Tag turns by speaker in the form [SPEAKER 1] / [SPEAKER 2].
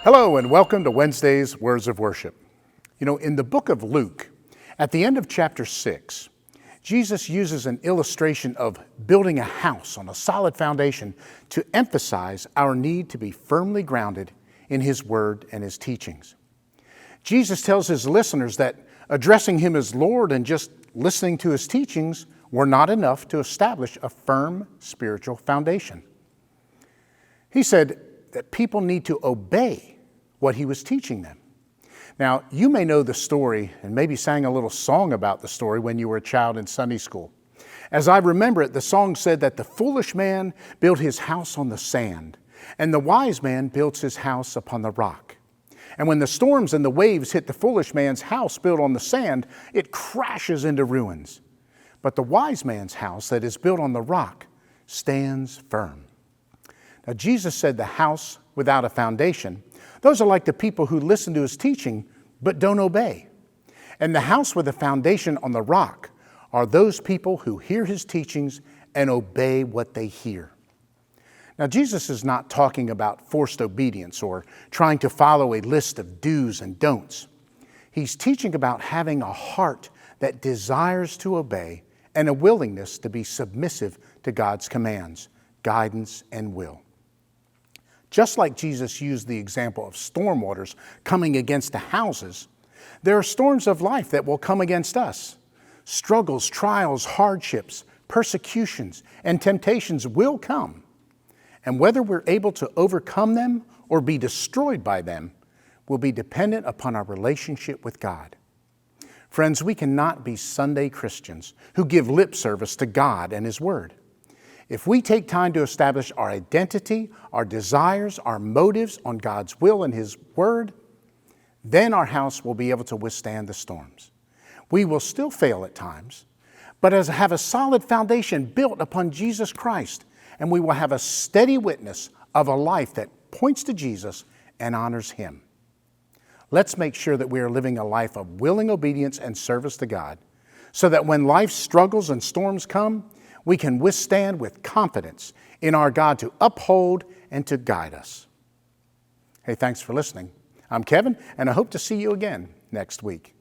[SPEAKER 1] Hello and welcome to Wednesday's Words of Worship. In the book of Luke, at the end of chapter 6, Jesus uses an illustration of building a house on a solid foundation to emphasize our need to be firmly grounded in His Word and His teachings. Jesus tells His listeners that addressing Him as Lord and just listening to His teachings were not enough to establish a firm spiritual foundation. He said that people need to obey what He was teaching them. Now, you may know the story and maybe sang a little song about the story when you were a child in Sunday school. As I remember it, the song said that the foolish man built his house on the sand, and the wise man builds his house upon the rock. And when the storms and the waves hit the foolish man's house built on the sand, it crashes into ruins. But the wise man's house that is built on the rock stands firm. Now, Jesus said the house without a foundation, those are like the people who listen to His teaching but don't obey. And the house with a foundation on the rock are those people who hear His teachings and obey what they hear. Now, Jesus is not talking about forced obedience or trying to follow a list of do's and don'ts. He's teaching about having a heart that desires to obey and a willingness to be submissive to God's commands, guidance, and will. Just like Jesus used the example of storm waters coming against the houses, there are storms of life that will come against us. Struggles, trials, hardships, persecutions, and temptations will come. And whether we're able to overcome them or be destroyed by them will be dependent upon our relationship with God. Friends, we cannot be Sunday Christians who give lip service to God and His Word. If we take time to establish our identity, our desires, our motives on God's will and His Word, then our house will be able to withstand the storms. We will still fail at times, but have a solid foundation built upon Jesus Christ, and we will have a steady witness of a life that points to Jesus and honors Him. Let's make sure that we are living a life of willing obedience and service to God, so that when life's struggles and storms come, we can withstand with confidence in our God to uphold and to guide us. Hey, thanks for listening. I'm Kevin, and I hope to see you again next week.